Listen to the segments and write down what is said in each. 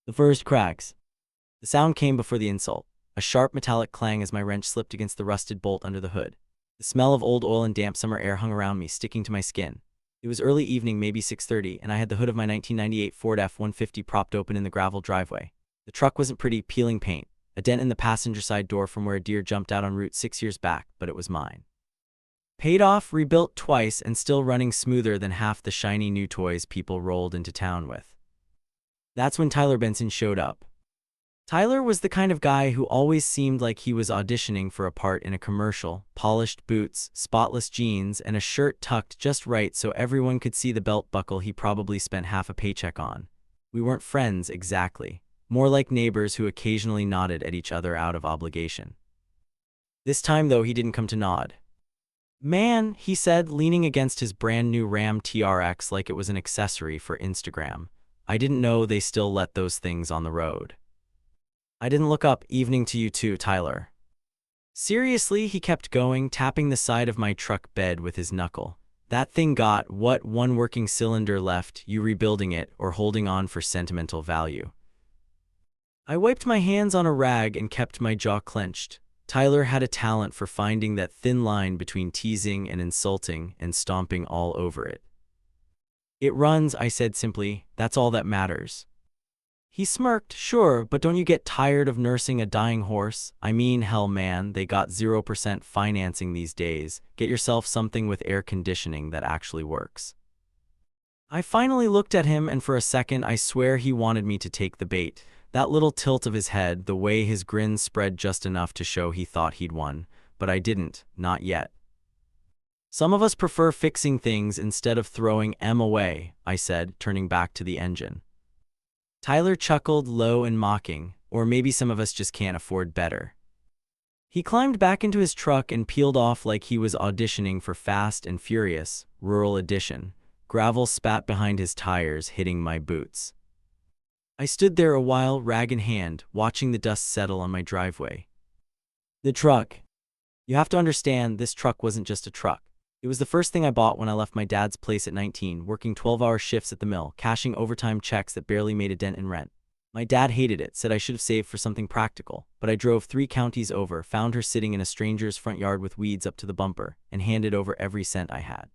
The first cracks. The sound came before the insult, a sharp metallic clang as my wrench slipped against the rusted bolt under the hood. The smell of old oil and damp summer air hung around me, sticking to my skin. It was early evening, maybe 6:30, and I had the hood of my 1998 Ford F-150 propped open in the gravel driveway. The truck wasn't pretty, peeling paint, a dent in the passenger side door from where a deer jumped out en route 6 years back, but it was mine. Paid off, rebuilt twice, and still running smoother than half the shiny new toys people rolled into town with. That's when Tyler Benson showed up. Tyler was the kind of guy who always seemed like he was auditioning for a part in a commercial: polished boots, spotless jeans, and a shirt tucked just right so everyone could see the belt buckle he probably spent half a paycheck on. We weren't friends exactly, more like neighbors who occasionally nodded at each other out of obligation. This time, though, he didn't come to nod. "Man," he said, leaning against his brand new Ram TRX like it was an accessory for Instagram, "I didn't know they still let those things on the road." I didn't look up. "Evening to you too, Tyler." Seriously, he kept going, tapping the side of my truck bed with his knuckle. "That thing got, what, one working cylinder left, you rebuilding it or holding on for sentimental value?" I wiped my hands on a rag and kept my jaw clenched. Tyler had a talent for finding that thin line between teasing and insulting and stomping all over it. "It runs," I said simply. "That's all that matters." He smirked. "Sure, but don't you get tired of nursing a dying horse? I mean, hell man, they got 0% financing these days. Get yourself something with air conditioning that actually works." I finally looked at him, and for a second I swear he wanted me to take the bait. That little tilt of his head, the way his grin spread just enough to show he thought he'd won, but I didn't, not yet. "Some of us prefer fixing things instead of throwing 'em away," I said, turning back to the engine. Tyler chuckled, low and mocking. "Or maybe some of us just can't afford better." He climbed back into his truck and peeled off like he was auditioning for Fast and Furious, Rural Edition. Gravel spat behind his tires, hitting my boots. I stood there a while, rag in hand, watching the dust settle on my driveway. The truck. You have to understand, this truck wasn't just a truck. It was the first thing I bought when I left my dad's place at 19, working 12-hour shifts at the mill, cashing overtime checks that barely made a dent in rent. My dad hated it, said I should have saved for something practical, but I drove 3 counties over, found her sitting in a stranger's front yard with weeds up to the bumper, and handed over every cent I had.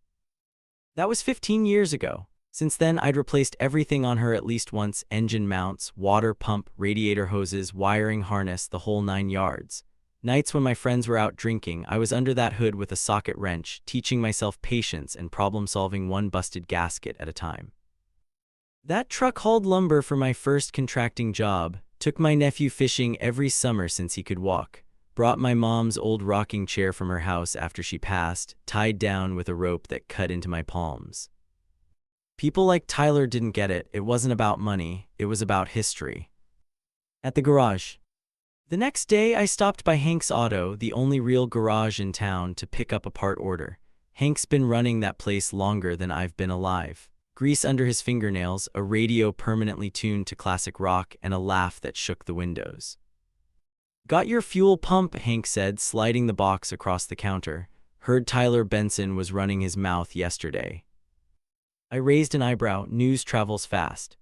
That was 15 years ago. Since then, I'd replaced everything on her at least once: engine mounts, water pump, radiator hoses, wiring harness, the whole 9 yards. Nights when my friends were out drinking, I was under that hood with a socket wrench, teaching myself patience and problem-solving one busted gasket at a time. That truck hauled lumber for my first contracting job, took my nephew fishing every summer since he could walk, brought my mom's old rocking chair from her house after she passed, tied down with a rope that cut into my palms. People like Tyler didn't get it. It wasn't about money, it was about history. At the garage. The next day, I stopped by Hank's Auto, the only real garage in town, to pick up a part order. Hank's been running that place longer than I've been alive. Grease under his fingernails, a radio permanently tuned to classic rock, and a laugh that shook the windows. "Got your fuel pump," Hank said, sliding the box across the counter. "Heard Tyler Benson was running his mouth yesterday." I raised an eyebrow. News travels fast.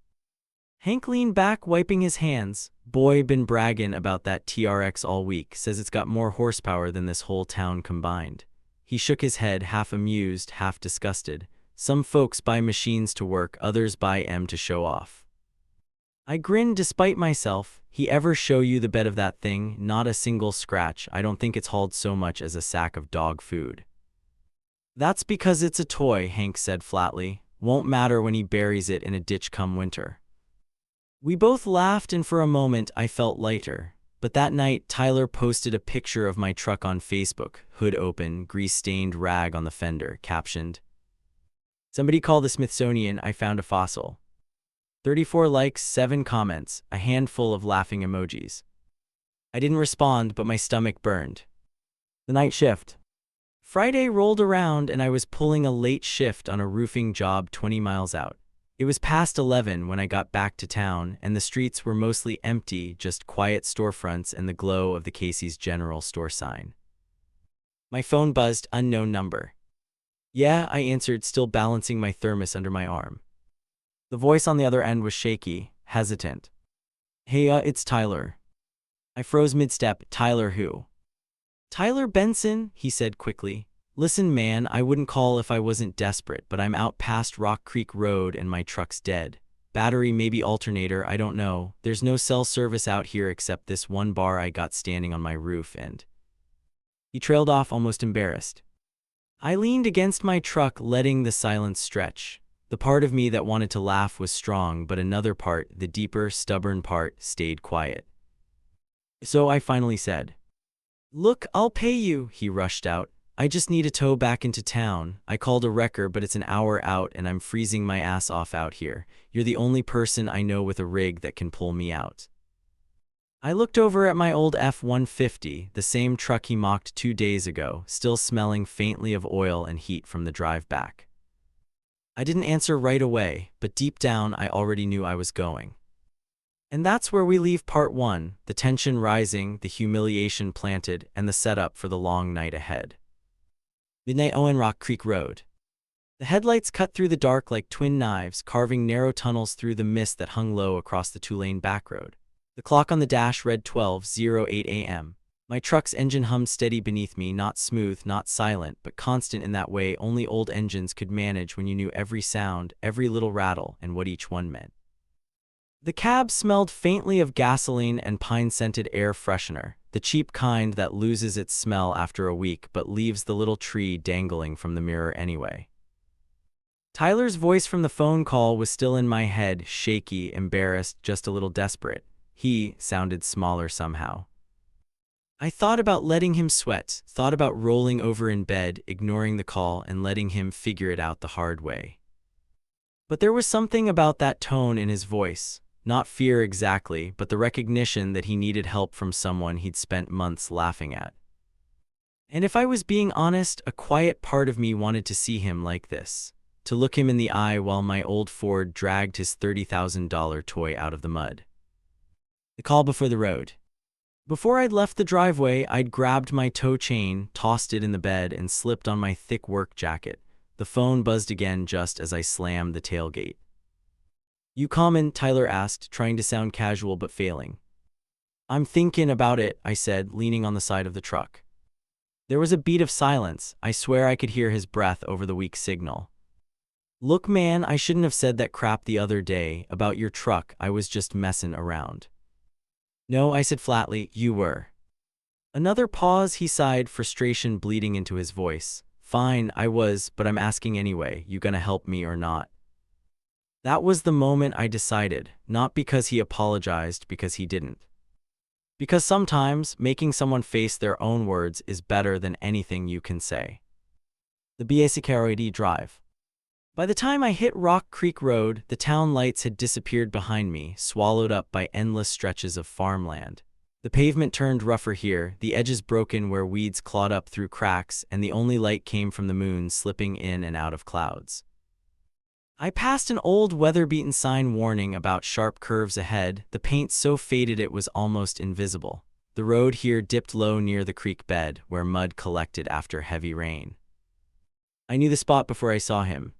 Hank leaned back, wiping his hands. "Boy, been bragging about that TRX all week. Says it's got more horsepower than this whole town combined." He shook his head, half amused, half disgusted. "Some folks buy machines to work, others buy 'em to show off." I grinned despite myself. "He ever show you the bed of that thing? Not a single scratch. I don't think it's hauled so much as a sack of dog food." "That's because it's a toy," Hank said flatly. "Won't matter when he buries it in a ditch come winter." We both laughed, and for a moment I felt lighter. But that night, Tyler posted a picture of my truck on Facebook, hood open, grease-stained rag on the fender, captioned, "Somebody call the Smithsonian, I found a fossil." 34 likes, 7 comments, a handful of laughing emojis. I didn't respond, but my stomach burned. The night shift. Friday rolled around, and I was pulling a late shift on a roofing job 20 miles out. It was past 11 when I got back to town, and the streets were mostly empty, just quiet storefronts and the glow of the Casey's General Store sign. My phone buzzed. Unknown number. "Yeah," I answered, still balancing my thermos under my arm. The voice on the other end was shaky, hesitant. Hey, it's Tyler. I froze mid-step. Tyler who? Tyler Benson, he said quickly. Listen, man, I wouldn't call if I wasn't desperate, but I'm out past Rock Creek Road and my truck's dead. Battery, maybe alternator, I don't know. There's no cell service out here except this one bar I got standing on my roof, and he trailed off almost embarrassed. I leaned against my truck, letting the silence stretch. The part of me that wanted to laugh was strong, but another part, the deeper, stubborn part, stayed quiet. So I finally said, "Look, I'll pay you," he rushed out. "I just need a tow back into town. I called a wrecker, but it's an hour out and I'm freezing my ass off out here. You're the only person I know with a rig that can pull me out." I looked over at my old F-150, the same truck he mocked 2 days ago, still smelling faintly of oil and heat from the drive back. I didn't answer right away, but deep down I already knew I was going. And that's where we leave part 1, the tension rising, the humiliation planted, and the setup for the long night ahead. Midnight on Rock Creek Road. The headlights cut through the dark like twin knives, carving narrow tunnels through the mist that hung low across the two-lane backroad. The clock on the dash read 12:08 a.m. My truck's engine hummed steady beneath me, not smooth, not silent, but constant in that way only old engines could manage when you knew every sound, every little rattle, and what each one meant. The cab smelled faintly of gasoline and pine-scented air freshener, the cheap kind that loses its smell after a week but leaves the little tree dangling from the mirror anyway. Tyler's voice from the phone call was still in my head, shaky, embarrassed, just a little desperate. He sounded smaller somehow. I thought about letting him sweat, thought about rolling over in bed, ignoring the call, and letting him figure it out the hard way. But there was something about that tone in his voice, not fear exactly, but the recognition that he needed help from someone he'd spent months laughing at. And if I was being honest, a quiet part of me wanted to see him like this, to look him in the eye while my old Ford dragged his $30,000 toy out of the mud. The call before the road. Before I'd left the driveway, I'd grabbed my tow chain, tossed it in the bed, and slipped on my thick work jacket. The phone buzzed again just as I slammed the tailgate. "You comin'?" Tyler asked, trying to sound casual but failing. "I'm thinking about it," I said, leaning on the side of the truck. There was a beat of silence. I swear I could hear his breath over the weak signal. "Look, man, I shouldn't have said that crap the other day about your truck. I was just messing around." "No," I said flatly, "you were." Another pause. He sighed, frustration bleeding into his voice. "Fine, I was, but I'm asking anyway. You gonna help me or not?" That was the moment I decided, not because he apologized, because he didn't. Because sometimes making someone face their own words is better than anything you can say. The BACKROD drive. By the time I hit Rock Creek Road, the town lights had disappeared behind me, swallowed up by endless stretches of farmland. The pavement turned rougher here, the edges broken where weeds clawed up through cracks, and the only light came from the moon slipping in and out of clouds. I passed an old weather-beaten sign warning about sharp curves ahead, the paint so faded it was almost invisible. The road here dipped low near the creek bed, where mud collected after heavy rain. I knew the spot before I saw him.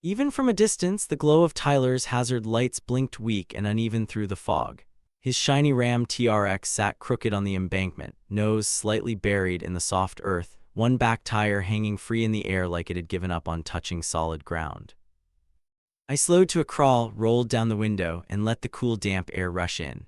Even from a distance, the glow of Tyler's hazard lights blinked weak and uneven through the fog. His shiny Ram TRX sat crooked on the embankment, nose slightly buried in the soft earth, one back tire hanging free in the air like it had given up on touching solid ground. I slowed to a crawl, rolled down the window, and let the cool, damp air rush in.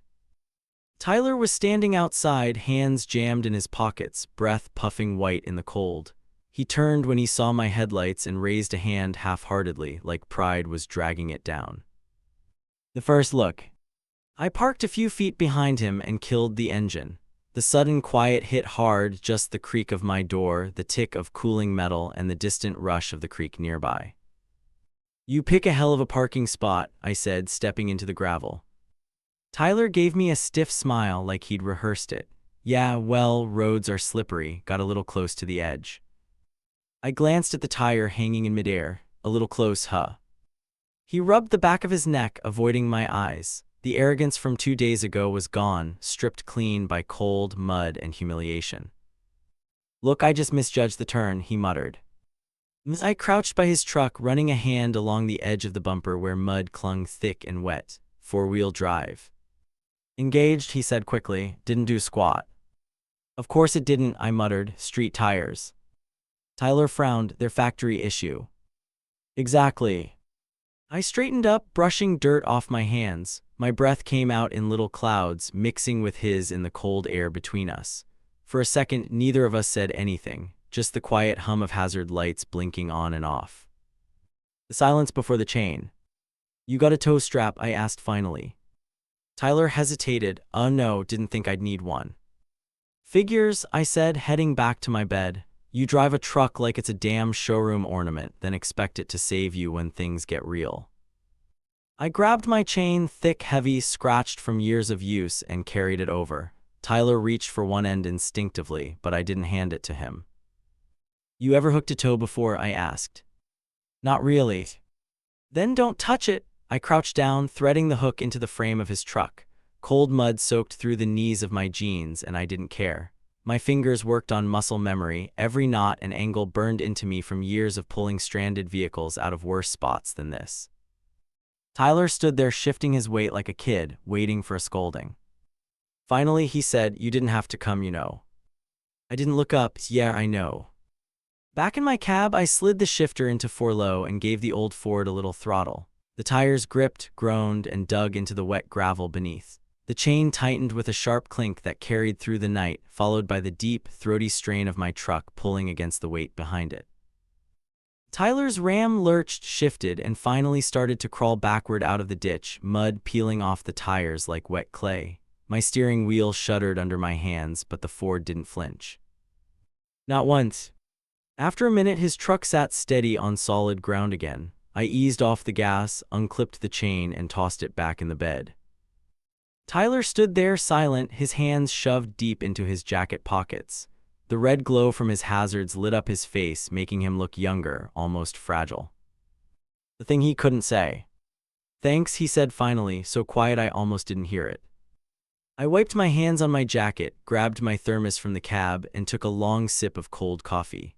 Tyler was standing outside, hands jammed in his pockets, breath puffing white in the cold. He turned when he saw my headlights and raised a hand half-heartedly, like pride was dragging it down. The first look. I parked a few feet behind him and killed the engine. The sudden quiet hit hard, just the creak of my door, the tick of cooling metal, and the distant rush of the creek nearby. "You pick a hell of a parking spot," I said, stepping into the gravel. Tyler gave me a stiff smile like he'd rehearsed it. "Yeah, well, roads are slippery, got a little close to the edge." I glanced at the tire hanging in midair. "A little close, huh?" He rubbed the back of his neck, avoiding my eyes. The arrogance from 2 days ago was gone, stripped clean by cold, mud, and humiliation. "Look, I just misjudged the turn," he muttered. I crouched by his truck, running a hand along the edge of the bumper where mud clung thick and wet. "Four-wheel drive." Engaged, he said quickly. Didn't do squat. Of course it didn't, I muttered. Street tires. Tyler frowned. Their factory issue. Exactly. I straightened up, brushing dirt off my hands. My breath came out in little clouds, mixing with his in the cold air between us. For a second, neither of us said anything, just the quiet hum of hazard lights blinking on and off. The silence before the chain. You got a tow strap? I asked finally. Tyler hesitated. No, didn't think I'd need one. Figures, I said, heading back to my bed. You drive a truck like it's a damn showroom ornament, then expect it to save you when things get real. I grabbed my chain, thick, heavy, scratched from years of use, and carried it over. Tyler reached for one end instinctively, but I didn't hand it to him. You ever hooked a tow before? I asked. Not really. Then don't touch it. I crouched down, threading the hook into the frame of his truck. Cold mud soaked through the knees of my jeans, and I didn't care. My fingers worked on muscle memory, every knot and angle burned into me from years of pulling stranded vehicles out of worse spots than this. Tyler stood there shifting his weight like a kid, waiting for a scolding. Finally, he said, You didn't have to come, you know. I didn't look up. Yeah, I know. Back in my cab, I slid the shifter into 4-low and gave the old Ford a little throttle. The tires gripped, groaned, and dug into the wet gravel beneath. The chain tightened with a sharp clink that carried through the night, followed by the deep, throaty strain of my truck pulling against the weight behind it. Tyler's Ram lurched, shifted, and finally started to crawl backward out of the ditch, mud peeling off the tires like wet clay. My steering wheel shuddered under my hands, but the Ford didn't flinch. Not once. After a minute, his truck sat steady on solid ground again. I eased off the gas, unclipped the chain, and tossed it back in the bed. Tyler stood there silent, his hands shoved deep into his jacket pockets. The red glow from his hazards lit up his face, making him look younger, almost fragile. The thing he couldn't say. Thanks, he said finally, so quiet I almost didn't hear it. I wiped my hands on my jacket, grabbed my thermos from the cab, and took a long sip of cold coffee.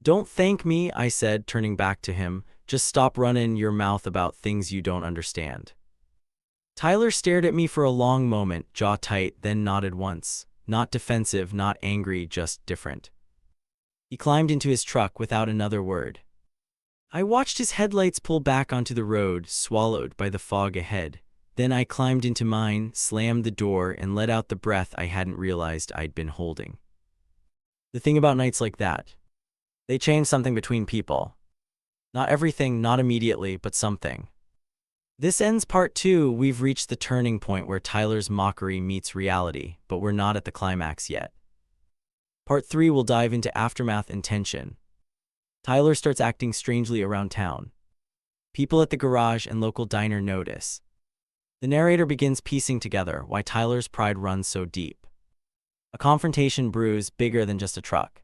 Don't thank me, I said, turning back to him. Just stop running your mouth about things you don't understand. Tyler stared at me for a long moment, jaw tight, then nodded once. Not defensive, not angry, just different. He climbed into his truck without another word. I watched his headlights pull back onto the road, swallowed by the fog ahead. Then I climbed into mine, slammed the door, and let out the breath I hadn't realized I'd been holding. The thing about nights like that, they change something between people. Not everything, not immediately, but something. This ends part 2. We've reached the turning point where Tyler's mockery meets reality, but we're not at the climax yet. Part 3 will dive into aftermath and tension. Tyler starts acting strangely around town. People at the garage and local diner notice. The narrator begins piecing together why Tyler's pride runs so deep. A confrontation brews bigger than just a truck.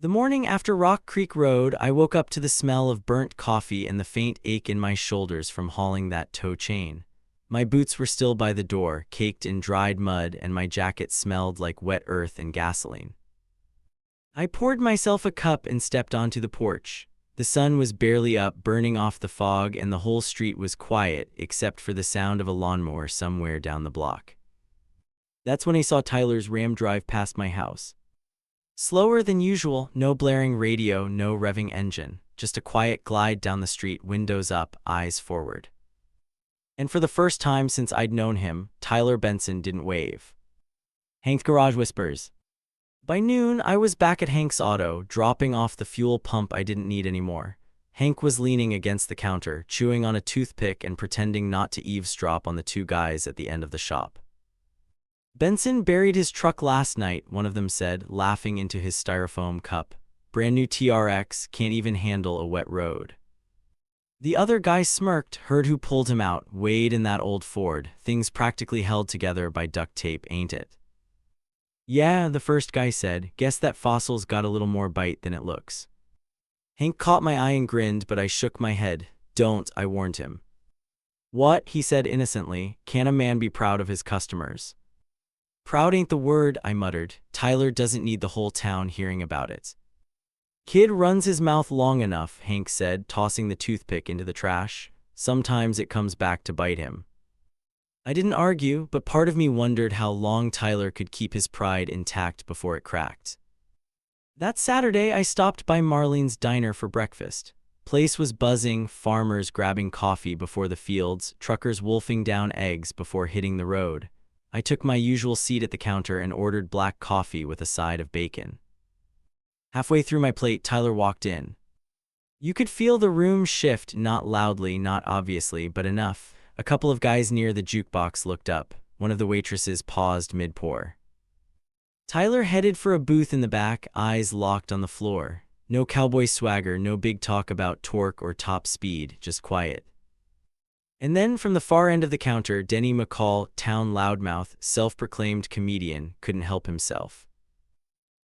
The morning after Rock Creek Road, I woke up to the smell of burnt coffee and the faint ache in my shoulders from hauling that tow chain. My boots were still by the door, caked in dried mud, and my jacket smelled like wet earth and gasoline. I poured myself a cup and stepped onto the porch. The sun was barely up, burning off the fog, and the whole street was quiet except for the sound of a lawnmower somewhere down the block. That's when I saw Tyler's Ram drive past my house. Slower than usual, no blaring radio, no revving engine, just a quiet glide down the street, windows up, eyes forward. And for the first time since I'd known him, Tyler Benson didn't wave. Hank's garage whispers. By noon, I was back at Hank's auto, dropping off the fuel pump I didn't need anymore. Hank was leaning against the counter, chewing on a toothpick and pretending not to eavesdrop on the two guys at the end of the shop. Benson buried his truck last night, one of them said, laughing into his styrofoam cup. Brand new TRX, can't even handle a wet road. The other guy smirked, heard who pulled him out, Wade in that old Ford, things practically held together by duct tape, ain't it? Yeah, the first guy said, guess that fossil's got a little more bite than it looks. Hank caught my eye and grinned, but I shook my head. Don't, I warned him. What, he said innocently, can a man be proud of his customers? Proud ain't the word, I muttered. Tyler doesn't need the whole town hearing about it. Kid runs his mouth long enough, Hank said, tossing the toothpick into the trash. Sometimes it comes back to bite him. I didn't argue, but part of me wondered how long Tyler could keep his pride intact before it cracked. That Saturday, I stopped by Marlene's diner for breakfast. Place was buzzing, farmers grabbing coffee before the fields, truckers wolfing down eggs before hitting the road. I took my usual seat at the counter and ordered black coffee with a side of bacon. Halfway through my plate, Tyler walked in. You could feel the room shift, not loudly, not obviously, but enough. A couple of guys near the jukebox looked up. One of the waitresses paused mid-pour. Tyler headed for a booth in the back, eyes locked on the floor. No cowboy swagger, no big talk about torque or top speed, just quiet. And then from the far end of the counter, Denny McCall, town loudmouth, self-proclaimed comedian, couldn't help himself.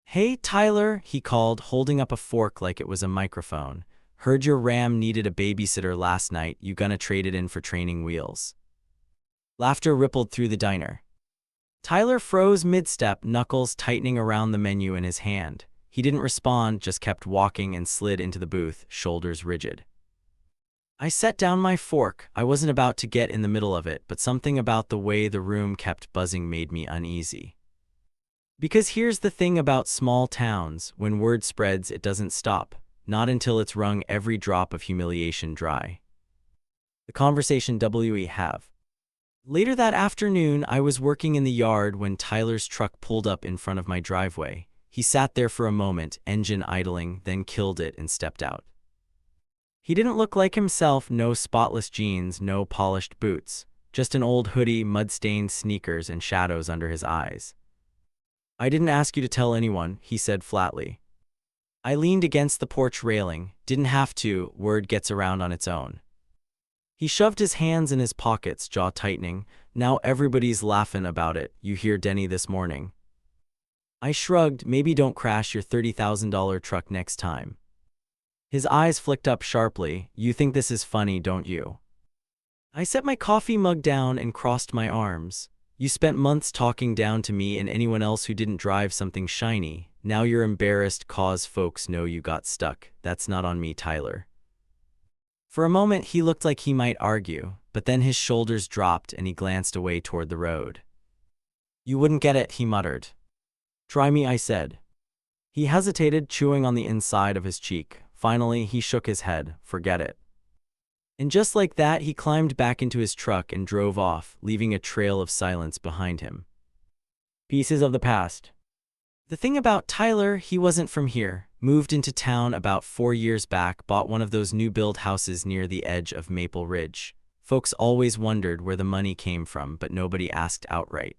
"Hey, Tyler," he called, holding up a fork like it was a microphone. "Heard your Ram needed a babysitter last night. You gonna trade it in for training wheels?" Laughter rippled through the diner. Tyler froze mid-step, knuckles tightening around the menu in his hand. He didn't respond, just kept walking and slid into the booth, shoulders rigid. I set down my fork. I wasn't about to get in the middle of it, but something about the way the room kept buzzing made me uneasy. Because here's the thing about small towns, when word spreads, it doesn't stop, not until it's wrung every drop of humiliation dry. The conversation we have. Later that afternoon, I was working in the yard when Tyler's truck pulled up in front of my driveway. He sat there for a moment, engine idling, then killed it and stepped out. He didn't look like himself, no spotless jeans, no polished boots, just an old hoodie, mud-stained sneakers, and shadows under his eyes. "I didn't ask you to tell anyone," he said flatly. I leaned against the porch railing. "Didn't have to, word gets around on its own." He shoved his hands in his pockets, jaw tightening. "Now everybody's laughing about it. You hear Denny this morning?" I shrugged. "Maybe don't crash your $30,000 truck next time." His eyes flicked up sharply. "You think this is funny, don't you?" I set my coffee mug down and crossed my arms. "You spent months talking down to me and anyone else who didn't drive something shiny. Now you're embarrassed 'cause folks know you got stuck. That's not on me, Tyler." For a moment, he looked like he might argue, but then his shoulders dropped and he glanced away toward the road. "You wouldn't get it," he muttered. "Try me," I said. He hesitated, chewing on the inside of his cheek. Finally, he shook his head. "Forget it." And just like that, he climbed back into his truck and drove off, leaving a trail of silence behind him. Pieces of the past. The thing about Tyler, he wasn't from here. Moved into town about 4 years back, bought one of those new-build houses near the edge of Maple Ridge. Folks always wondered where the money came from, but nobody asked outright.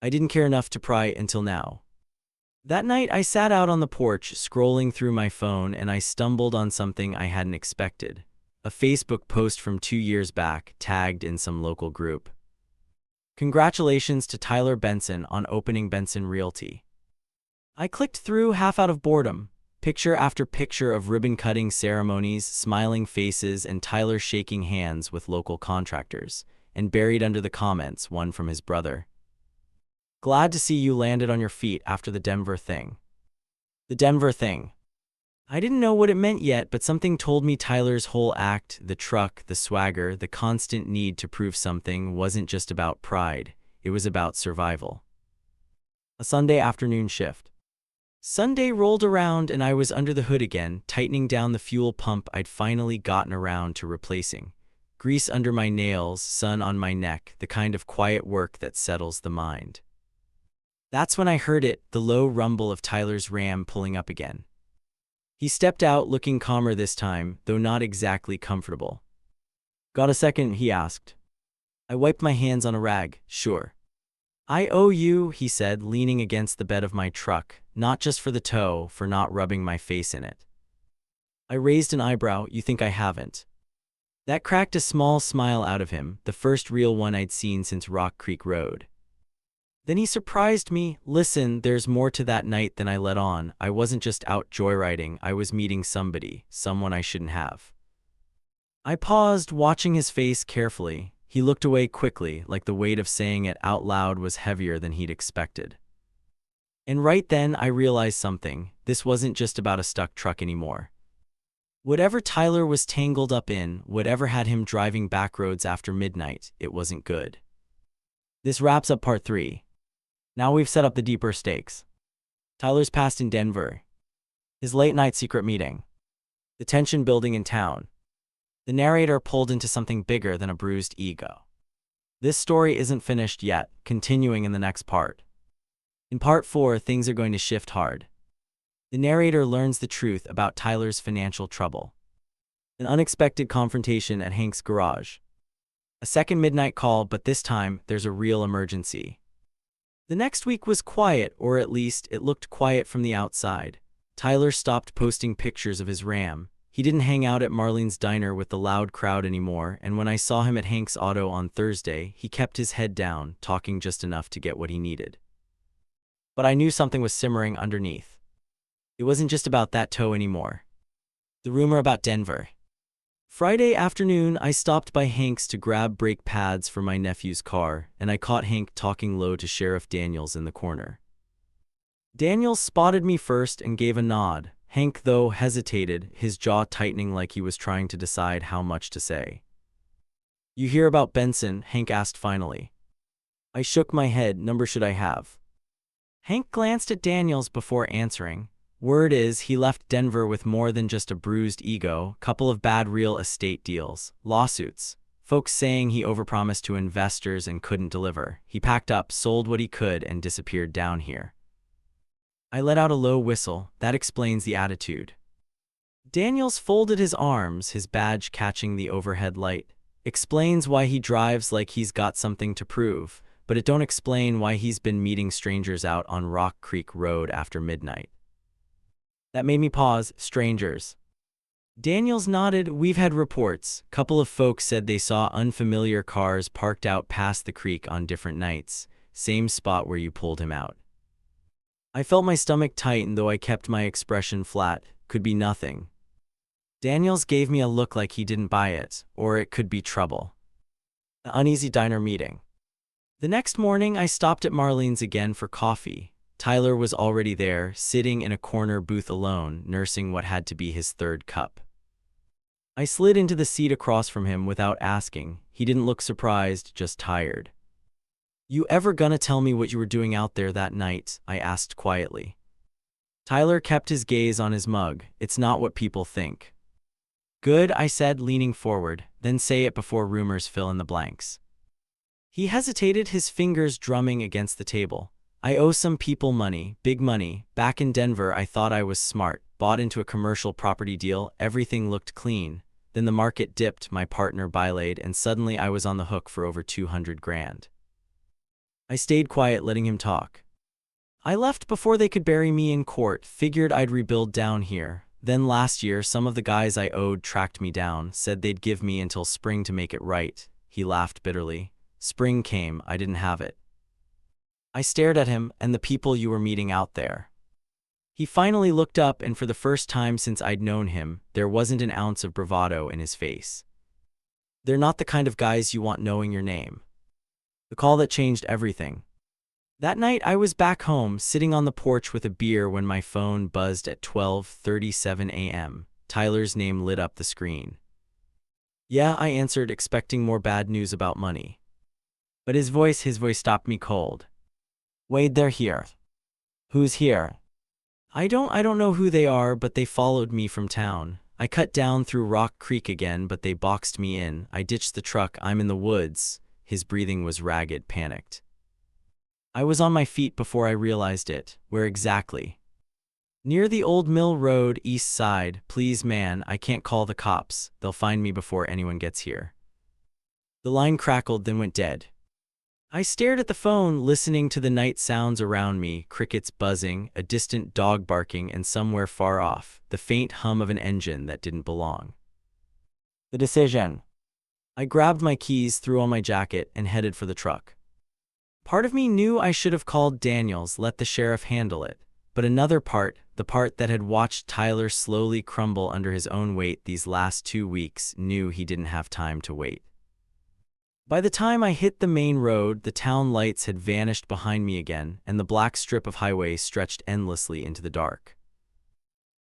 I didn't care enough to pry until now. That night, I sat out on the porch, scrolling through my phone, and I stumbled on something I hadn't expected. A Facebook post from 2 years back, tagged in some local group. "Congratulations to Tyler Benson on opening Benson Realty." I clicked through, half out of boredom. Picture after picture of ribbon-cutting ceremonies, smiling faces, and Tyler shaking hands with local contractors. And buried under the comments, one from his brother. "Glad to see you landed on your feet after the Denver thing." The Denver thing. I didn't know what it meant yet, but something told me Tyler's whole act, the truck, the swagger, the constant need to prove something, wasn't just about pride, it was about survival. A Sunday afternoon shift. Sunday rolled around and I was under the hood again, tightening down the fuel pump I'd finally gotten around to replacing. Grease under my nails, sun on my neck, the kind of quiet work that settles the mind. That's when I heard it, the low rumble of Tyler's Ram pulling up again. He stepped out, looking calmer this time, though not exactly comfortable. "Got a second?" he asked. I wiped my hands on a rag. "Sure." "I owe you," he said, leaning against the bed of my truck, "not just for the tow, for not rubbing my face in it." I raised an eyebrow. "You think I haven't?" That cracked a small smile out of him, the first real one I'd seen since Rock Creek Road. Then he surprised me. "Listen, there's more to that night than I let on. I wasn't just out joyriding, I was meeting somebody, someone I shouldn't have." I paused, watching his face carefully. He looked away quickly, like the weight of saying it out loud was heavier than he'd expected. And right then I realized something. This wasn't just about a stuck truck anymore. Whatever Tyler was tangled up in, whatever had him driving back roads after midnight, it wasn't good. This wraps up part 3. Now we've set up the deeper stakes. Tyler's past in Denver. His late-night secret meeting. The tension building in town. The narrator pulled into something bigger than a bruised ego. This story isn't finished yet, continuing in the next part. In part 4, things are going to shift hard. The narrator learns the truth about Tyler's financial trouble. An unexpected confrontation at Hank's garage. A second midnight call, but this time, there's a real emergency. The next week was quiet, or at least, it looked quiet from the outside. Tyler stopped posting pictures of his Ram. He didn't hang out at Marlene's diner with the loud crowd anymore, and when I saw him at Hank's Auto on Thursday, he kept his head down, talking just enough to get what he needed. But I knew something was simmering underneath. It wasn't just about that tow anymore. The rumor about Denver. Friday afternoon, I stopped by Hank's to grab brake pads for my nephew's car, and I caught Hank talking low to Sheriff Daniels in the corner. Daniels spotted me first and gave a nod. Hank, though, hesitated, his jaw tightening like he was trying to decide how much to say. "You hear about Benson?" Hank asked finally. I shook my head. "Number should I have?" Hank glanced at Daniels before answering. "Word is he left Denver with more than just a bruised ego, couple of bad real estate deals, lawsuits, folks saying he overpromised to investors and couldn't deliver. He packed up, sold what he could, and disappeared down here." I let out a low whistle. That explains the attitude. Daniels folded his arms, his badge catching the overhead light. Explains why he drives like he's got something to prove, but it don't explain why he's been meeting strangers out on Rock Creek Road after midnight. That made me pause. Strangers. Daniels nodded. "We've had reports. Couple of folks said they saw unfamiliar cars parked out past the creek on different nights. Same spot where you pulled him out." I felt my stomach tighten, though I kept my expression flat. Could be nothing. Daniels gave me a look like he didn't buy it, or it could be trouble. An uneasy diner meeting. The next morning, I stopped at Marlene's again for coffee. Tyler was already there, sitting in a corner booth alone, nursing what had to be his third cup. I slid into the seat across from him without asking. He didn't look surprised, just tired. "You ever gonna tell me what you were doing out there that night?" I asked quietly. Tyler kept his gaze on his mug. "It's not what people think." "Good," I said, leaning forward. "Then say it before rumors fill in the blanks." He hesitated, his fingers drumming against the table. "I owe some people money, big money. Back in Denver, I thought I was smart, bought into a commercial property deal, everything looked clean. Then the market dipped, my partner bailaid, and suddenly I was on the hook for over 200 grand. I stayed quiet, letting him talk. "I left before they could bury me in court, figured I'd rebuild down here. Then last year, some of the guys I owed tracked me down, said they'd give me until spring to make it right." He laughed bitterly. "Spring came, I didn't have it." I stared at him. "And the people you were meeting out there?" He finally looked up, and for the first time since I'd known him, there wasn't an ounce of bravado in his face. "They're not the kind of guys you want knowing your name." The call that changed everything. That night I was back home, sitting on the porch with a beer when my phone buzzed at 12:37 a.m. Tyler's name lit up the screen. "Yeah," I answered, expecting more bad news about money. But his voice stopped me cold. "Wade, they're here." "Who's here?" I don't know who they are, but they followed me from town. I cut down through Rock Creek again, but they boxed me in. I ditched the truck. I'm in the woods." His breathing was ragged, panicked. I was on my feet before I realized it. "Where exactly?" "Near the old Mill Road, east side." "Please, man, I can't call the cops. They'll find me before anyone gets here." The line crackled, then went dead. I stared at the phone, listening to the night sounds around me, crickets buzzing, a distant dog barking, and somewhere far off, the faint hum of an engine that didn't belong. The decision. I grabbed my keys, threw on my jacket, and headed for the truck. Part of me knew I should have called Daniels, let the sheriff handle it. But another part, the part that had watched Tyler slowly crumble under his own weight these last 2 weeks, knew he didn't have time to wait. By the time I hit the main road, the town lights had vanished behind me again, and the black strip of highway stretched endlessly into the dark.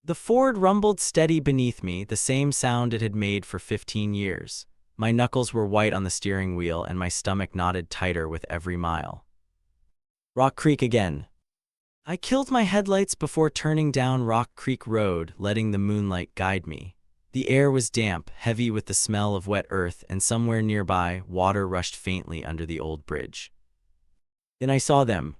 The Ford rumbled steady beneath me, the same sound it had made for 15 years. My knuckles were white on the steering wheel and my stomach knotted tighter with every mile. Rock Creek again. I killed my headlights before turning down Rock Creek Road, letting the moonlight guide me. The air was damp, heavy with the smell of wet earth, and somewhere nearby, water rushed faintly under the old bridge. Then I saw them.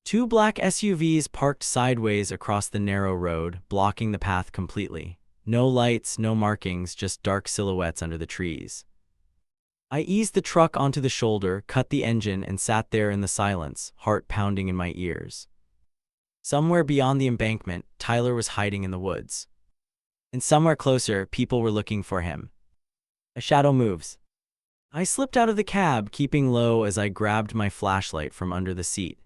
Two black SUVs parked sideways across the narrow road, blocking the path completely. No lights, no markings, just dark silhouettes under the trees. I eased the truck onto the shoulder, cut the engine, and sat there in the silence, heart pounding in my ears. Somewhere beyond the embankment, Tyler was hiding in the woods. And somewhere closer, people were looking for him. A shadow moves. I slipped out of the cab, keeping low as I grabbed my flashlight from under the seat.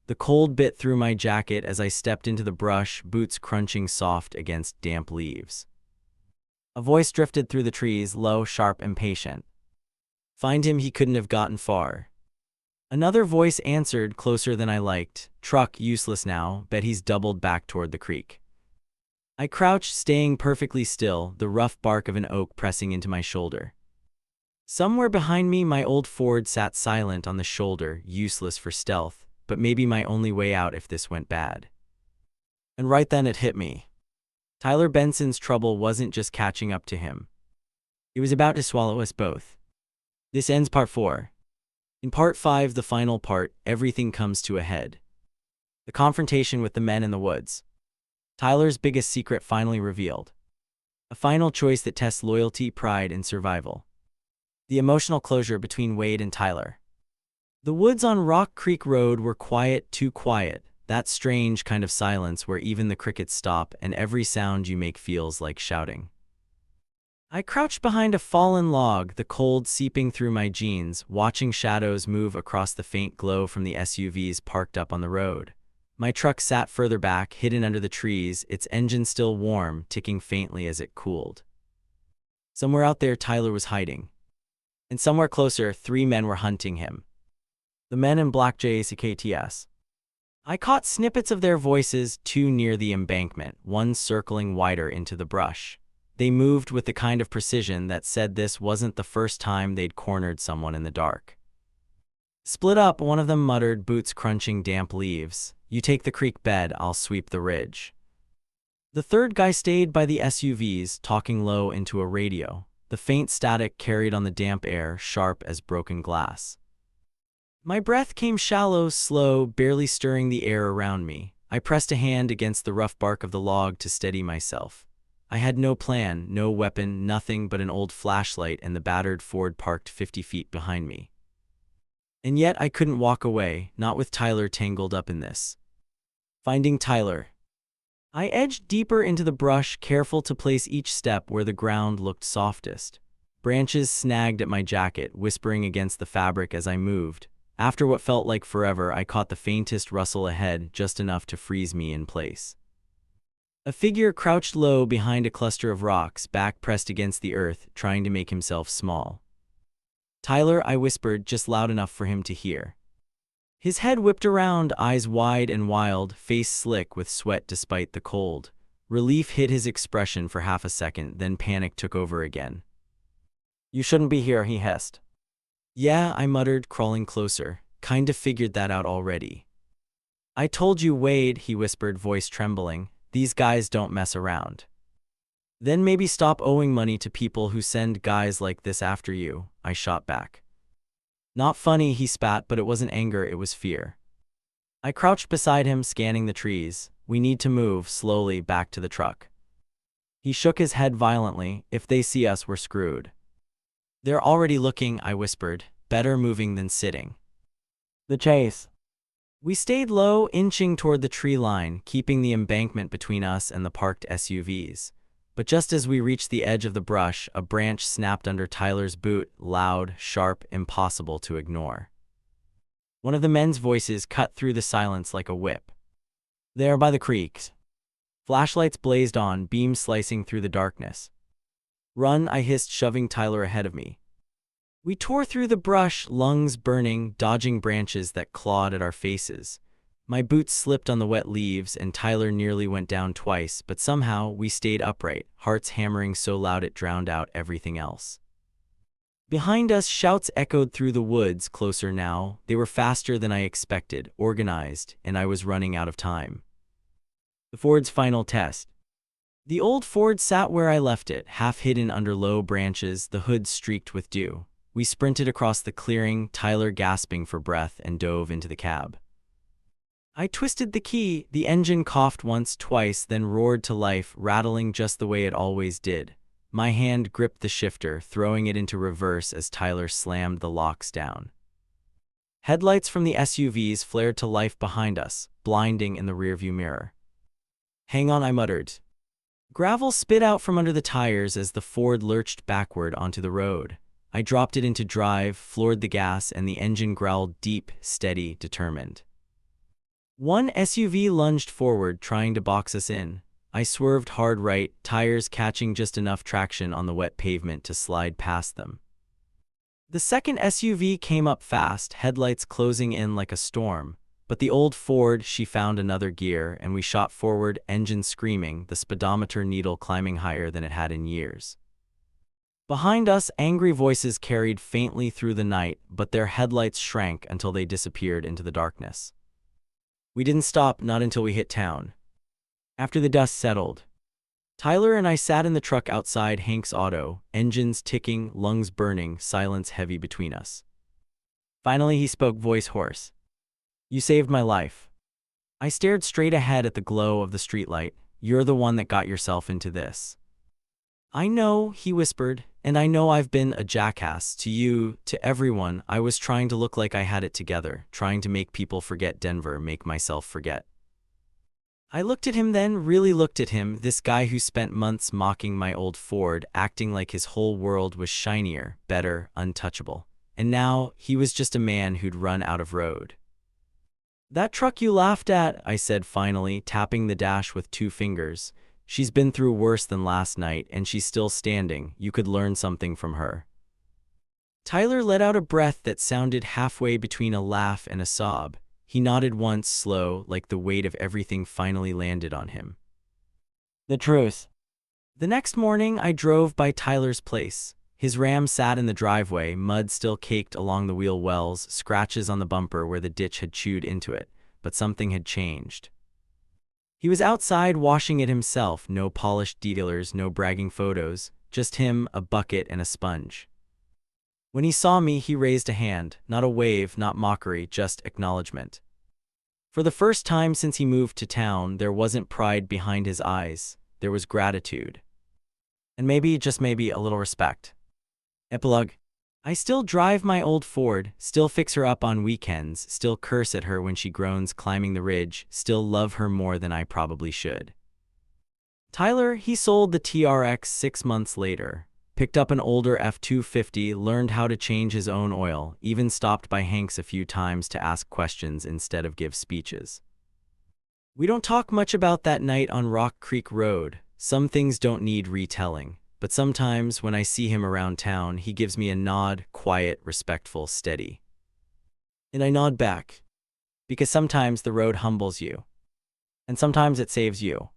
The cold bit through my jacket as I stepped into the brush, boots crunching soft against damp leaves. A voice drifted through the trees, low, sharp, impatient. Find him, he couldn't have gotten far. Another voice answered, closer than I liked. Truck, useless now, bet he's doubled back toward the creek. I crouched, staying perfectly still, the rough bark of an oak pressing into my shoulder. Somewhere behind me, my old Ford sat silent on the shoulder, useless for stealth, but maybe my only way out if this went bad. And right then it hit me. Tyler Benson's trouble wasn't just catching up to him. It was about to swallow us both. This ends part 4. In part 5, the final part, everything comes to a head. The confrontation with the men in the woods. Tyler's biggest secret finally revealed. A final choice that tests loyalty, pride, and survival. The emotional closure between Wade and Tyler. The woods on Rock Creek Road were quiet, too quiet, that strange kind of silence where even the crickets stop and every sound you make feels like shouting. I crouched behind a fallen log, the cold seeping through my jeans, watching shadows move across the faint glow from the SUVs parked up on the road. My truck sat further back, hidden under the trees, its engine still warm, ticking faintly as it cooled. Somewhere out there, Tyler was hiding. And somewhere closer, 3 men were hunting him. The men in black JACKTS. I caught snippets of their voices, 2 near the embankment, 1 circling wider into the brush. They moved with the kind of precision that said this wasn't the first time they'd cornered someone in the dark. Split up, one of them muttered, boots crunching damp leaves. You take the creek bed, I'll sweep the ridge. The third guy stayed by the SUVs, talking low into a radio. The faint static carried on the damp air, sharp as broken glass. My breath came shallow, slow, barely stirring the air around me. I pressed a hand against the rough bark of the log to steady myself. I had no plan, no weapon, nothing but an old flashlight and the battered Ford parked 50 feet behind me. And yet I couldn't walk away, not with Tyler tangled up in this. Finding Tyler. I edged deeper into the brush, careful to place each step where the ground looked softest. Branches snagged at my jacket, whispering against the fabric as I moved. After what felt like forever, I caught the faintest rustle ahead, just enough to freeze me in place. A figure crouched low behind a cluster of rocks, back pressed against the earth, trying to make himself small. Tyler, I whispered, just loud enough for him to hear. His head whipped around, eyes wide and wild, face slick with sweat despite the cold. Relief hid his expression for half a second, then panic took over again. You shouldn't be here, he hissed. Yeah, I muttered, crawling closer. Kinda figured that out already. I told you, Wade, he whispered, voice trembling. These guys don't mess around. Then maybe stop owing money to people who send guys like this after you, I shot back. Not funny, he spat, but it wasn't anger, it was fear. I crouched beside him, scanning the trees. We need to move, slowly, back to the truck. He shook his head violently. If they see us, we're screwed. They're already looking, I whispered. Better moving than sitting. The chase. We stayed low, inching toward the tree line, keeping the embankment between us and the parked SUVs. But just as we reached the edge of the brush, a branch snapped under Tyler's boot, loud, sharp, impossible to ignore. One of the men's voices cut through the silence like a whip. There by the creek. Flashlights blazed on, beams slicing through the darkness. Run, I hissed, shoving Tyler ahead of me. We tore through the brush, lungs burning, dodging branches that clawed at our faces. My boots slipped on the wet leaves, and Tyler nearly went down twice, but somehow we stayed upright, hearts hammering so loud it drowned out everything else. Behind us, shouts echoed through the woods, closer now. They were faster than I expected, organized, and I was running out of time. The Ford's final test. The old Ford sat where I left it, half hidden under low branches, the hood streaked with dew. We sprinted across the clearing, Tyler gasping for breath, and dove into the cab. I twisted the key. The engine coughed once, twice, then roared to life, rattling just the way it always did. My hand gripped the shifter, throwing it into reverse as Tyler slammed the locks down. Headlights from the SUVs flared to life behind us, blinding in the rearview mirror. "Hang on," I muttered. Gravel spit out from under the tires as the Ford lurched backward onto the road. I dropped it into drive, floored the gas, and the engine growled deep, steady, determined. One SUV lunged forward, trying to box us in. I swerved hard right, tires catching just enough traction on the wet pavement to slide past them. The second SUV came up fast, headlights closing in like a storm. But the old Ford, she found another gear, and we shot forward, engine screaming, the speedometer needle climbing higher than it had in years. Behind us, angry voices carried faintly through the night, but their headlights shrank until they disappeared into the darkness. We didn't stop, not until we hit town. After the dust settled, Tyler and I sat in the truck outside Hank's auto, engines ticking, lungs burning, silence heavy between us. Finally he spoke, voice hoarse. "You saved my life." I stared straight ahead at the glow of the streetlight. "You're the one that got yourself into this." "I know," he whispered, "and I know I've been a jackass to you, to everyone. I was trying to look like I had it together, trying to make people forget Denver, make myself forget." I looked at him then, really looked at him, this guy who spent months mocking my old Ford, acting like his whole world was shinier, better, untouchable. And now, he was just a man who'd run out of road. "That truck you laughed at," I said finally, tapping the dash with 2 fingers. "She's been through worse than last night, and she's still standing. You could learn something from her." Tyler let out a breath that sounded halfway between a laugh and a sob. He nodded once, slow, like the weight of everything finally landed on him. "The truth." The next morning, I drove by Tyler's place. His Ram sat in the driveway, mud still caked along the wheel wells, scratches on the bumper where the ditch had chewed into it, but something had changed. He was outside washing it himself, no polished detailers, no bragging photos, just him, a bucket, and a sponge. When he saw me, he raised a hand, not a wave, not mockery, just acknowledgement. For the first time since he moved to town, there wasn't pride behind his eyes, there was gratitude. And maybe, just maybe, a little respect. Epilogue. I still drive my old Ford, still fix her up on weekends, still curse at her when she groans climbing the ridge, still love her more than I probably should. Tyler, he sold the TRX 6 months later. Picked up an older F-250, learned how to change his own oil, even stopped by Hank's a few times to ask questions instead of give speeches. We don't talk much about that night on Rock Creek Road. Some things don't need retelling, but sometimes when I see him around town, he gives me a nod, quiet, respectful, steady. And I nod back, because sometimes the road humbles you, and sometimes it saves you.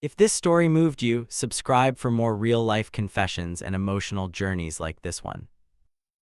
If this story moved you, subscribe for more real-life confessions and emotional journeys like this one.